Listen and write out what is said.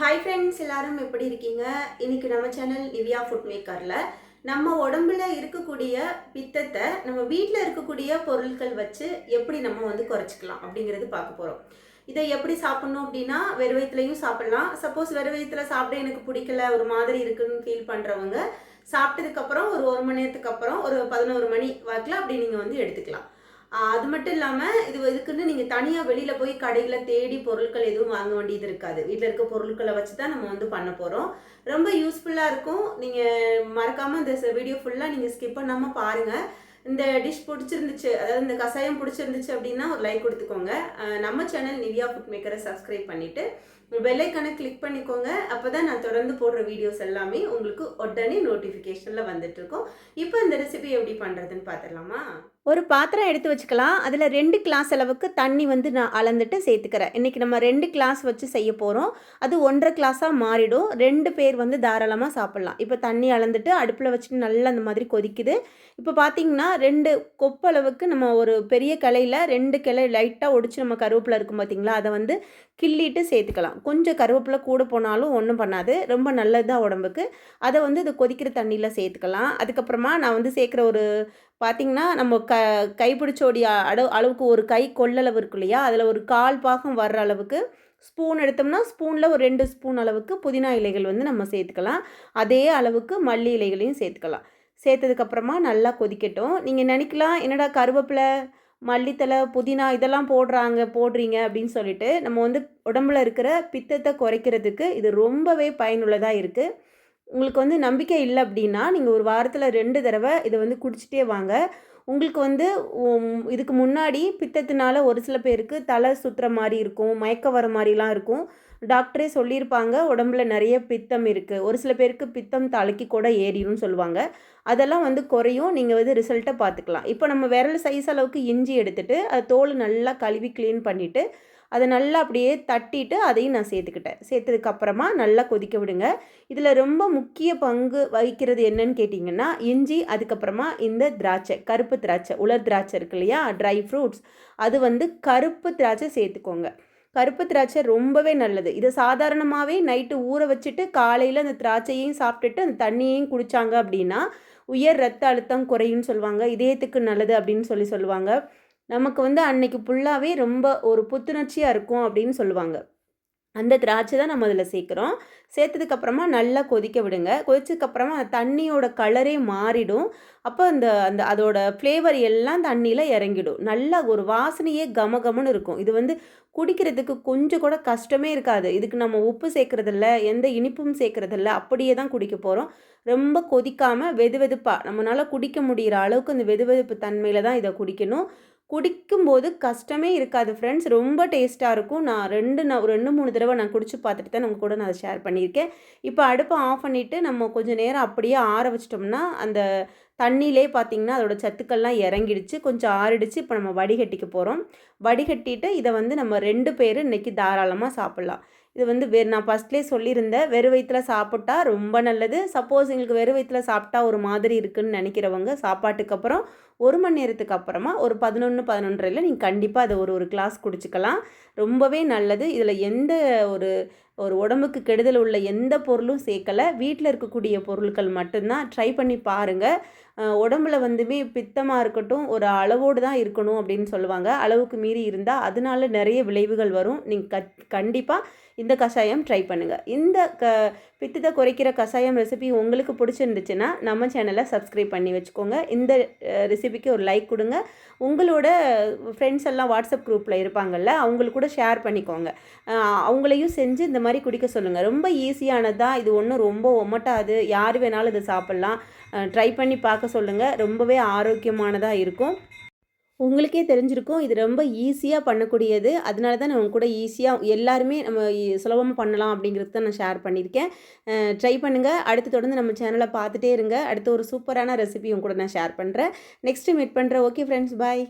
Hi friends, எல்லாரும் எப்படி இருக்கீங்க? இன்னைக்கு நம்ம சேனல் நிவ்யா ஃபுட் மேக்கரில் நம்ம உடம்புல இருக்கக்கூடிய பித்தத்தை நம்ம வீட்டில் இருக்கக்கூடிய பொருட்கள் வச்சு எப்படி நம்ம குறைச்சிக்கலாம் அப்படிங்கிறது பார்க்க போகிறோம். இதை எப்படி சாப்பிட்ணும் அப்படின்னா, வெறும் வயிற்றுலையும் சாப்பிட்லாம். சப்போஸ் வெறும் வயிற்றுல சாப்பிட எனக்கு பிடிக்கல, ஒரு மாதிரி இருக்குன்னு ஃபீல் பண்ணுறவங்க சாப்பிட்டதுக்கப்புறம் ஒரு மணி நேரத்துக்கு அப்புறம் ஒரு 11 மணி வாக்கில் அப்படி நீங்கள் எடுத்துக்கலாம். அது மட்டும் இல்லாமல் இதுக்குன்னு நீங்கள் தனியாக வெளியில் போய் கடையில் தேடி பொருட்கள் எதுவும் வாங்க வேண்டியது இருக்காது. வீட்டில் இருக்க பொருட்களை வச்சு தான் நம்ம பண்ண போகிறோம். ரொம்ப யூஸ்ஃபுல்லாக இருக்கும். நீங்கள் மறக்காமல் இந்த வீடியோ ஃபுல்லாக நீங்கள் ஸ்கிப் பண்ணாமல் பாருங்கள். இந்த டிஷ் பிடிச்சிருந்துச்சு, அதாவது இந்த கஷாயம் பிடிச்சிருந்துச்சு அப்படின்னா ஒரு லைக் கொடுத்துக்கோங்க. நம்ம சேனல் நிவ்யா ஃபுட் மேக்கரை சப்ஸ்கிரைப் பண்ணிவிட்டு பெல் ஐக்கானை கிளிக் பண்ணிக்கோங்க. அப்போ தான் நான் தொடர்ந்து போடுற வீடியோஸ் எல்லாமே உங்களுக்கு உடனே நோட்டிஃபிகேஷனில் வந்துட்டுருக்கோம். இப்போ இந்த ரெசிபி எப்படி பண்ணுறதுன்னு பார்த்துடலாமா? ஒரு பாத்திரம் எடுத்து வச்சுக்கலாம். அதில் 2 கிளாஸ் அளவுக்கு தண்ணி நான் அளந்துட்டு சேர்த்துக்கிறேன். இன்றைக்கி நம்ம 2 கிளாஸ் வச்சு செய்ய போகிறோம். அது 1.5 கிளாஸாக மாறிடும். 2 பேர் தாராளமாக சாப்பிட்லாம். இப்போ தண்ணி அளந்துட்டு அடுப்பில் வச்சுட்டு நல்லா அந்த மாதிரி கொதிக்குது. இப்போ பார்த்திங்கன்னா 2 கொப்பு அளவுக்கு நம்ம ஒரு பெரிய கிளையில் 2 கிளை லைட்டாக ஒடிச்சு நம்ம கருவேப்பிலை இருக்கும் பார்த்திங்களா, அதை கிள்ளிட்டு சேர்த்துக்கலாம். கொஞ்சம் கருவேப்பிலை கூட போனாலும் ஒன்றும் பண்ணாது, ரொம்ப நல்லது தான் உடம்புக்கு. அதை இது கொதிக்கிற தண்ணியில் சேர்த்துக்கலாம். அதுக்கப்புறமா நான் சேர்க்குற ஒரு பார்த்திங்கன்னா நம்ம கைப்பிடிச்சோடைய அளவுக்கு ஒரு கை கொள்ளளவு இருக்கு இல்லையா, அதில் ஒரு 1/4 பாகம் வர்ற அளவுக்கு ஸ்பூன் எடுத்தோம்னா ஸ்பூனில் ஒரு 2 ஸ்பூன் அளவுக்கு புதினா இலைகள் நம்ம சேர்த்துக்கலாம். அதே அளவுக்கு மல்லி இலைகளையும் சேர்த்துக்கலாம். சேர்த்ததுக்கப்புறமா நல்லா கொதிக்கட்டும். நீங்கள் நினைக்கலாம், என்னடா கருவேப்பிலை, மல்லித்தலை, புதினா இதெல்லாம் போடுறீங்க அப்படின்னு சொல்லிட்டு. நம்ம உடம்புல இருக்கிற பித்தத்தை குறைக்கிறதுக்கு இது ரொம்பவே பயனுள்ளதாக இருக்குது. உங்களுக்கு நம்பிக்கை இல்லை அப்படின்னா நீங்கள் ஒரு வாரத்தில் 2 தடவை இதை குடிச்சிட்டே வாங்க. உங்களுக்கு இதுக்கு முன்னாடி பித்தத்தினால ஒரு சில பேருக்கு தலை சுற்றுற மாதிரி இருக்கும், மயக்கம் வர மாதிரிலாம் இருக்கும். டாக்டரே சொல்லியிருப்பாங்க, உடம்புல நிறைய பித்தம் இருக்குது, ஒரு சில பேருக்கு பித்தம் தலைக்கு கூட ஏறிடும்னு சொல்லுவாங்க. அதெல்லாம் குறையும். நீங்கள் ரிசல்ட்டை பார்த்துக்கலாம். இப்போ நம்ம விரல் சைஸ் அளவுக்கு இஞ்சி எடுத்துகிட்டு அது தோல் நல்லா கழுவி க்ளீன் பண்ணிவிட்டு அதை நல்லா அப்படியே தட்டிட்டு அதையும் நான் சேர்த்துக்கிட்டேன். சேர்த்ததுக்கப்புறமா நல்லா கொதிக்க விடுங்க. இதில் ரொம்ப முக்கிய பங்கு வகிக்கிறது என்னன்னு கேட்டிங்கன்னா, இஞ்சி, அதுக்கப்புறமா இந்த திராட்சை, கருப்பு திராட்சை, உலர் திராட்சை இருக்கு இல்லையா, ட்ரை ஃப்ரூட்ஸ், அது கருப்பு திராட்சை சேர்த்துக்கோங்க. கருப்பு திராட்சை ரொம்பவே நல்லது. இதை சாதாரணமாகவே நைட்டு ஊற வச்சுட்டு காலையில் அந்த திராட்சையையும் சாப்பிட்டுட்டு அந்த தண்ணியையும் குடித்தாங்க அப்படின்னா உயர் ரத்த அழுத்தம் குறையும்னு சொல்லுவாங்க. இதயத்துக்கு நல்லது அப்படின்னு சொல்லுவாங்க. நமக்கு அன்னைக்கு ஃபுல்லாகவே ரொம்ப ஒரு புத்துணர்ச்சியாக இருக்கும் அப்படின்னு சொல்லுவாங்க. அந்த திராட்சை தான் நம்ம அதில் சேர்க்குறோம். சேர்த்ததுக்கப்புறமா நல்லா கொதிக்க விடுங்க. கொதிச்சதுக்கப்புறமா தண்ணியோட கலரே மாறிடும். அப்போ அந்த அந்த அதோட ஃப்ளேவர் எல்லாம் தண்ணியில் இறங்கிடும். நல்லா ஒரு வாசனையே கமகமன்னு இருக்கும். இது குடிக்கிறதுக்கு கொஞ்சம் கூட கஷ்டமே இருக்காது. இதுக்கு நம்ம உப்பு சேர்க்குறதில்ல, எந்த இனிப்பும் சேர்க்குறதில்ல, அப்படியே தான் குடிக்க போகிறோம். ரொம்ப கொதிக்காமல் வெதுவெதுப்பாக நம்மளால் குடிக்க முடிகிற அளவுக்கு அந்த வெதுவெதுப்பு தன்மையில் தான் இதை குடிக்கணும். குடிக்கும்போது கஷ்டமே இருக்காது ஃப்ரெண்ட்ஸ், ரொம்ப டேஸ்ட்டாக இருக்கும். நான் ஒரு 2-3 தடவை நான் குடிச்சு பார்த்துட்டு தான் உங்கள் கூட நான் ஷேர் பண்ணியிருக்கேன். இப்போ அடுப்பை ஆஃப் பண்ணிவிட்டு நம்ம கொஞ்சம் நேரம் அப்படியே ஆற வச்சிட்டோம்னா அந்த தண்ணியிலே பார்த்திங்கன்னா அதோட சத்துக்கள்லாம் இறங்கிடுச்சு, கொஞ்சம் ஆறிடுச்சு. இப்போ நம்ம வடிகட்டிக்க போகிறோம். வடிகட்டிட்டு இதை நம்ம 2 பேர் இன்றைக்கி தாராளமாக சாப்பிட்லாம். இது நான் ஃபஸ்ட்லேயே சொல்லியிருந்தேன், வெறும் வயிற்றுல சாப்பிட்டா ரொம்ப நல்லது. சப்போஸ் எங்களுக்கு வெறும் வயிற்றுல சாப்பிட்டா ஒரு மாதிரி இருக்குதுன்னு நினைக்கிறவங்க சாப்பாட்டுக்கு அப்புறம் 1 மணி நேரத்துக்கு அப்புறமா ஒரு 11-11:30 நீங்கள் கண்டிப்பாக அதை ஒரு கிளாஸ் குடிச்சிக்கலாம். ரொம்பவே நல்லது. இதில் எந்த ஒரு ஒரு உடம்புக்கு கெடுதல் உள்ள எந்த பொருளும் சேர்க்கலை. வீட்டில் இருக்கக்கூடிய பொருட்கள் மட்டும்தான். ட்ரை பண்ணி பாருங்கள். உடம்புல பித்தமாக இருக்கட்டும், ஒரு அளவோடு தான் இருக்கணும் அப்படின்னு சொல்லுவாங்க. அளவுக்கு மீறி இருந்தால் அதனால நிறைய விளைவுகள் வரும். நீங்கள் கண்டிப்பாக இந்த கஷாயம் ட்ரை பண்ணுங்கள். இந்த பித்தத்தை குறைக்கிற கஷாயம் ரெசிபி உங்களுக்கு பிடிச்சிருந்துச்சுன்னா நம்ம சேனலை சப்ஸ்கிரைப் பண்ணி வச்சுக்கோங்க. இந்த ரெசிபிக்கு ஒரு லைக் கொடுங்க. உங்களோட ஃப்ரெண்ட்ஸ் எல்லாம் வாட்ஸ்அப் குரூப்பில் இருப்பாங்கள்ல, அவங்களுக்கு கூட ஷேர் பண்ணிக்கோங்க. அவங்களையும் செஞ்சு இந்த மாதிரி குடிக்க சொல்லுங்கள். ரொம்ப ஈஸியானதாக, இது ஒன்றும் ரொம்ப ஒமட்டாது, யார் வேணாலும் இதை சாப்பிட்லாம். ட்ரை பண்ணி பார்க்க சொல்லுங்கள். ரொம்பவே ஆரோக்கியமானதாக இருக்கும். உங்களுக்கே தெரிஞ்சிருக்கும், இது ரொம்ப ஈஸியாக பண்ணக்கூடியது. அதனால தான் நான் உங்க கூட ஈஸியாக எல்லாருமே நம்ம சுலபமாக பண்ணலாம் அப்படிங்கிறது தான் நான் ஷேர் பண்ணியிருக்கேன். ட்ரை பண்ணுங்கள். அடுத்து தொடர்ந்து நம்ம சேனலை பார்த்துட்டே இருங்க. அடுத்து ஒரு சூப்பரான ரெசிபி உங்க கூட நான் ஷேர் பண்ணுறேன். நெக்ஸ்ட்டு மீட் பண்ணுறேன். ஓகே ஃப்ரெண்ட்ஸ், பாய்.